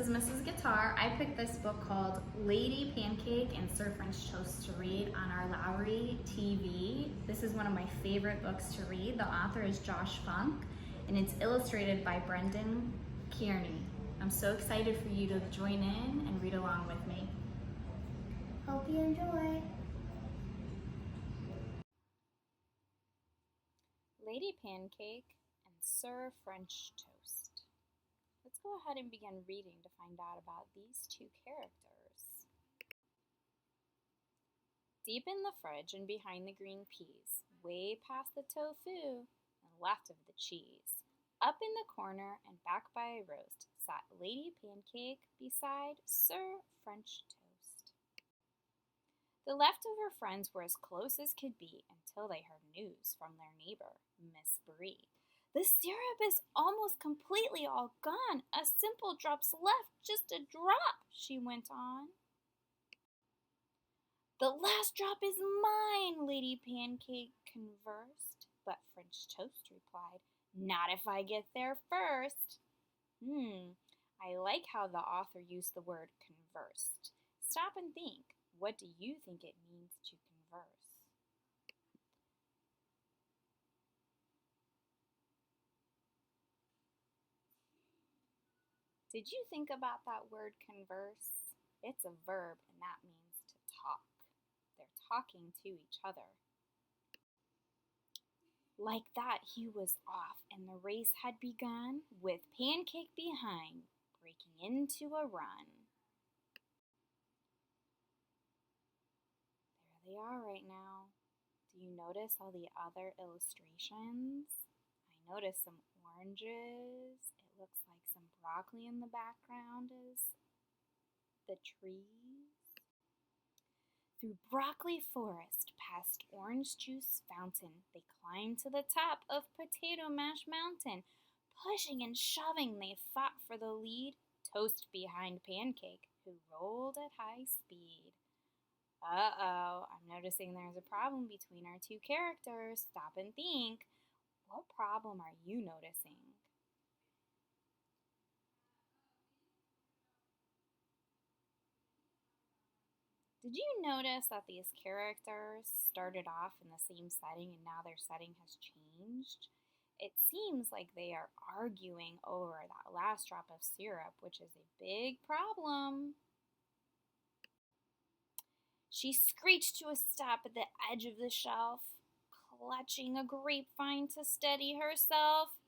is Mrs. Guitar. I picked this book called Lady Pancake and Sir French Toast to read on our Lowry TV. This is one of my favorite books to read. The author is Josh Funk, and it's illustrated by Brendan Kearney. I'm so excited for you to join in and read along with me. Hope you enjoy. Lady Pancake and Sir French Toast. Let's go ahead and begin reading to find out about these two characters. Deep in the fridge and behind the green peas, way past the tofu and left of the cheese, up in the corner and back by a roast, sat Lady Pancake beside Sir French Toast. The leftover friends were as close as could be until they heard news from their neighbor, Miss Brie. "The syrup is almost completely all gone. A simple drop's left, just a drop," she went on. "The last drop is mine," Lady Pancake conversed, but French Toast replied, "Not if I get there first." I like how the author used the word conversed. Stop and think. What do you think it means to converse? Did you think about that word converse? It's a verb, and that means to talk. They're talking to each other. Like that, he was off, and the race had begun, with Pancake behind, breaking into a run. There they are right now. Do you notice all the other illustrations? I noticed some oranges. It looks like some broccoli in the background is the trees. Through broccoli forest, past orange juice fountain, they climbed to the top of Potato Mash Mountain. Pushing and shoving, they fought for the lead, Toast behind Pancake, who rolled at high speed. Uh-oh, I'm noticing there's a problem between our two characters. Stop and think. What problem are you noticing? Did you notice that these characters started off in the same setting and now their setting has changed? It seems like they are arguing over that last drop of syrup, which is a big problem. She screeched to a stop at the edge of the shelf, clutching a grapevine to steady herself.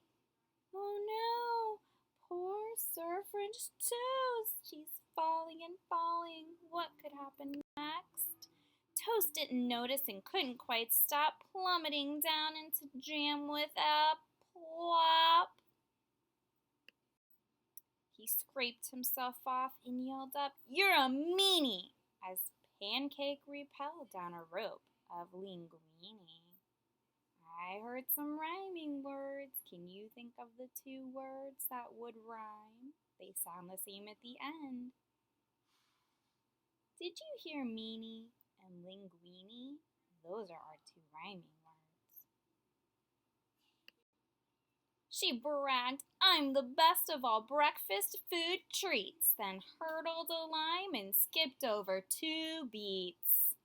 "Oh no, poor Sir French Toast. She's falling and falling. What could happen next?" Toast didn't notice and couldn't quite stop, plummeting down into jam with a plop. He scraped himself off and yelled up, "You're a meanie!" as Pancake repelled down a rope of linguine. I heard some rhyming words. Can you think of the two words that would rhyme? They sound the same at the end. Did you hear meanie and linguine? Those are our two rhyming words. She bragged, "I'm the best of all breakfast food treats," then hurdled a lime and skipped over 2 beets.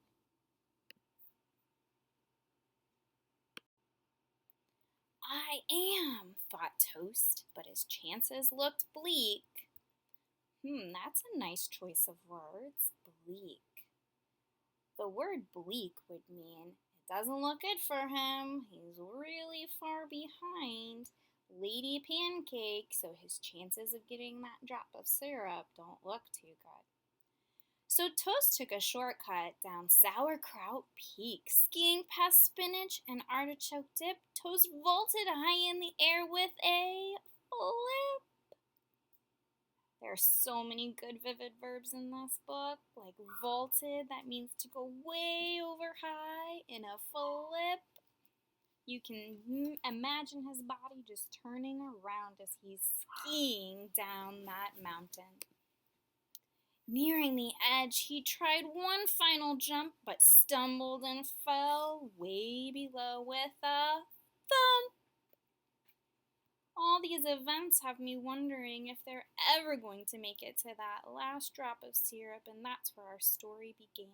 "I am," thought Toast, but his chances looked bleak. That's a nice choice of words, bleak. The word bleak would mean it doesn't look good for him. He's really far behind Lady Pancake, so his chances of getting that drop of syrup don't look too good. So Toast took a shortcut down Sauerkraut Peak, skiing past spinach and artichoke dip. Toast vaulted high in the air with a flip. There are so many good vivid verbs in this book, like vaulted, that means to go way over high, in a flip. You can imagine his body just turning around as he's skiing down that mountain. Nearing the edge, he tried one final jump, but stumbled and fell way below with a thump. All these events have me wondering if they're ever going to make it to that last drop of syrup, and that's where our story began.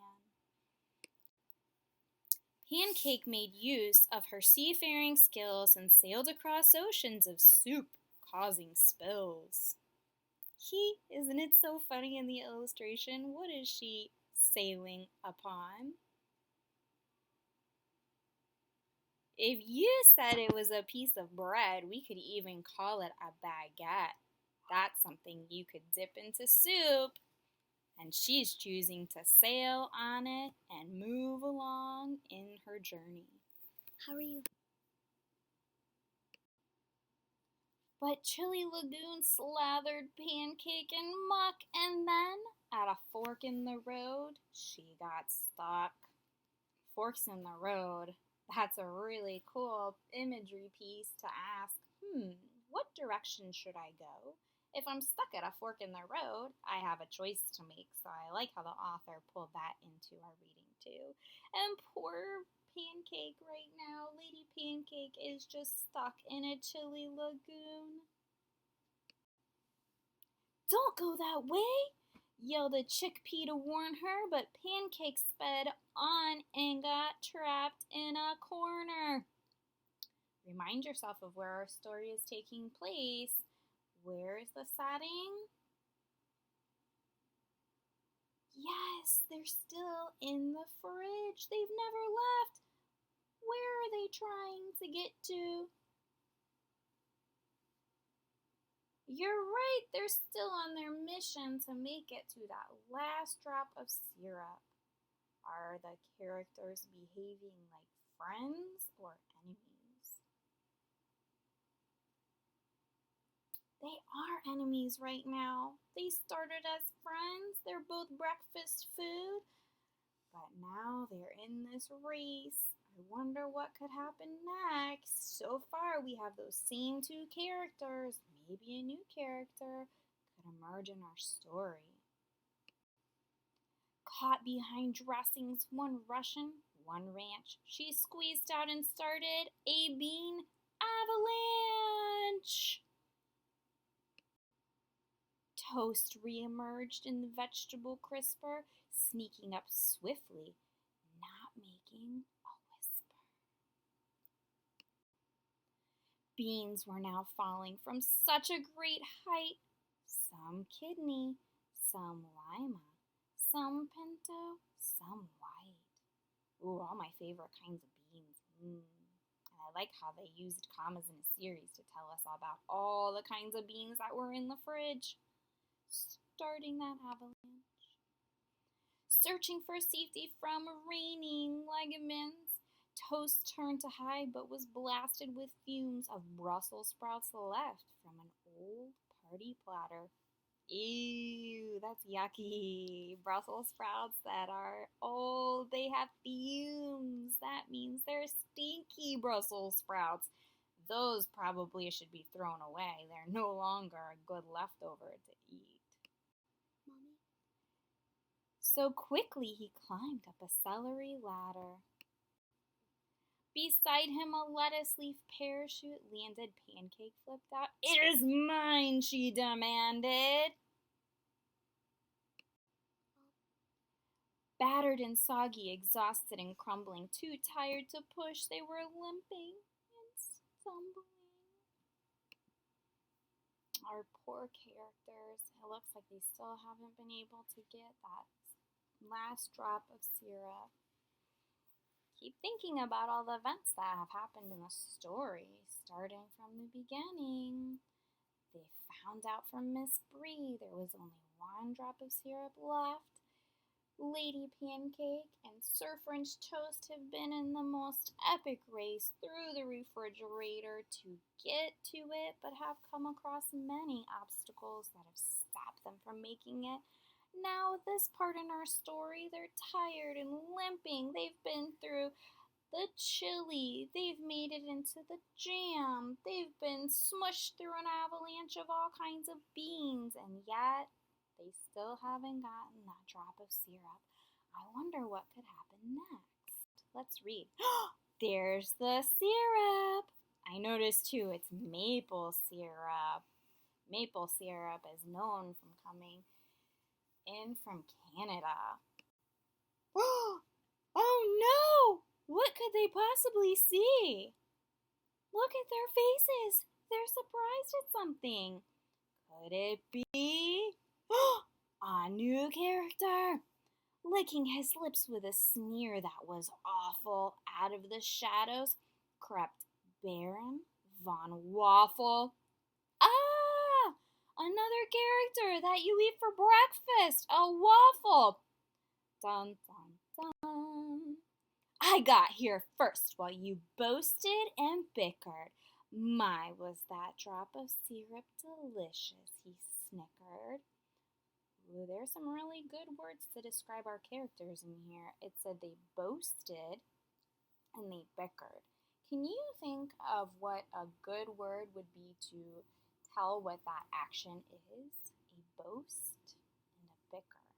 Pancake made use of her seafaring skills and sailed across oceans of soup, causing spills. Isn't it so funny in the illustration? What is she sailing upon? If you said it was a piece of bread, we could even call it a baguette. That's something you could dip into soup. And she's choosing to sail on it and move along in her journey. How are you? But Chili Lagoon slathered Pancake in muck, and then, at a fork in the road, she got stuck. Forks in the road. That's a really cool imagery piece to ask, what direction should I go? If I'm stuck at a fork in the road, I have a choice to make, so I like how the author pulled that into our reading too. And poor Pancake right now, Lady Pancake is just stuck in a chilly lagoon. Don't go that way, yelled a chickpea to warn her, but Pancake sped on and got trapped in a corner. Remind yourself of where our story is taking place. Where is the setting? Yes, they're still in the fridge. They've never left. Where are they trying to get to? You're right, they're still on their mission to make it to that last drop of syrup. Are the characters behaving like friends or enemies? They are enemies right now. They started as friends. They're both breakfast food. But now they're in this race. I wonder what could happen next. So far, we have those same two characters. Maybe a new character could emerge in our story. Caught behind dressings, one Russian, one ranch, she squeezed out and started a bean avalanche. Toast reemerged in the vegetable crisper, sneaking up swiftly, not making a whisper. Beans were now falling from such a great height, some kidney, some lima, some pinto, some white. Ooh, all my favorite kinds of beans. And I like how they used commas in a series to tell us about all the kinds of beans that were in the fridge. Starting that avalanche. Searching for safety from raining ligaments, Toast turned to hide but was blasted with fumes of Brussels sprouts left from an old party platter. Ew, that's yucky. Brussels sprouts that are old, they have fumes. That means they're stinky Brussels sprouts. Those probably should be thrown away. They're no longer a good leftover to eat. Mommy? So quickly he climbed up a celery ladder. Beside him a lettuce leaf parachute landed. Pancake flipped out. "It is mine," she demanded. Battered and soggy, exhausted and crumbling, too tired to push, they were limping and stumbling. Our poor characters, it looks like they still haven't been able to get that last drop of syrup. Keep thinking about all the events that have happened in the story, starting from the beginning. They found out from Miss Bree there was only one drop of syrup left. Lady Pancake and Sir French Toast have been in the most epic race through the refrigerator to get to it, but have come across many obstacles that have stopped them from making it. Now, this part in our story, they're tired and limping. They've been through the chili. They've made it into the jam. They've been smushed through an avalanche of all kinds of beans, and yet they still haven't gotten that drop of syrup. I wonder what could happen next. Let's read. There's the syrup. I noticed too it's maple syrup. Maple syrup is known from coming in from Canada. Oh no! What could they possibly see? Look at their faces. They're surprised at something. Could it be a new character? Licking his lips with a sneer that was awful, out of the shadows crept Baron Von Waffle. Ah! Another character that you eat for breakfast! A waffle! Dun dun dun. I got here first while you boasted and bickered. My, was that drop of syrup delicious, he snickered. Ooh, there's some really good words to describe our characters in here. It said they boasted and they bickered. Can you think of what a good word would be to tell what that action is? A boast and a bicker.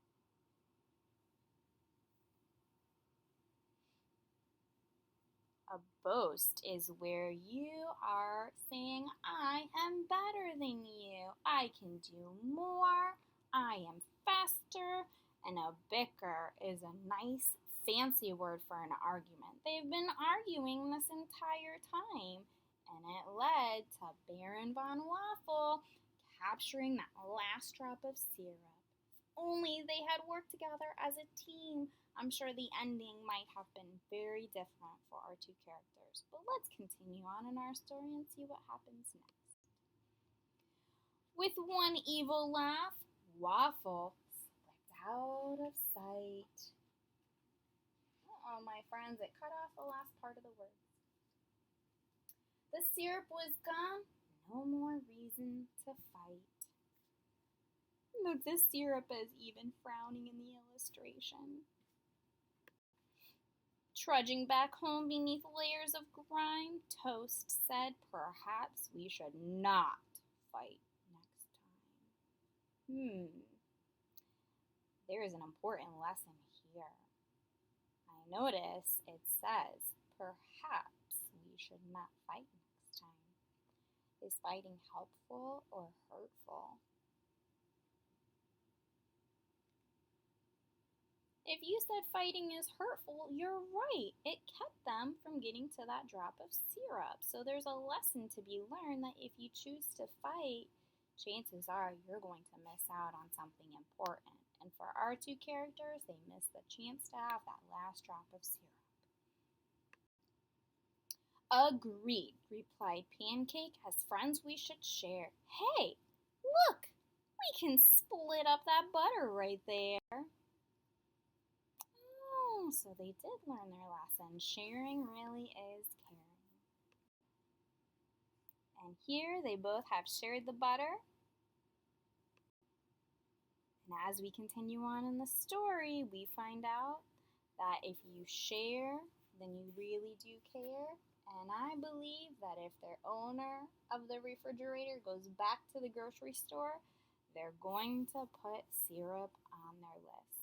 A boast is where you are saying, I am better than you. I can do more. I am faster. And a bicker is a nice, fancy word for an argument. They've been arguing this entire time. And it led to Baron Von Waffle capturing that last drop of syrup. Only they had worked together as a team, I'm sure the ending might have been very different for our two characters. But let's continue on in our story and see what happens next. With one evil laugh, Waffle slipped out of sight. Oh, my friends, it cut off the last part of the words. The syrup was gone. No more reason to fight. Look, the syrup is even frowning in the illustration. Trudging back home beneath layers of grime, Toast said perhaps we should not fight next time. There is an important lesson here. I notice it says perhaps we should not fight next time. Is fighting helpful or hurtful? If you said fighting is hurtful, you're right. It kept them from getting to that drop of syrup. So there's a lesson to be learned that if you choose to fight, chances are you're going to miss out on something important. And for our two characters, they missed the chance to have that last drop of syrup. Agreed, replied Pancake. As friends, we should share. Hey, look, we can split up that butter right there. So they did learn their lesson. Sharing really is caring. And here they both have shared the butter. And as we continue on in the story, we find out that if you share, then you really do care. And I believe that if their owner of the refrigerator goes back to the grocery store, they're going to put syrup on their list.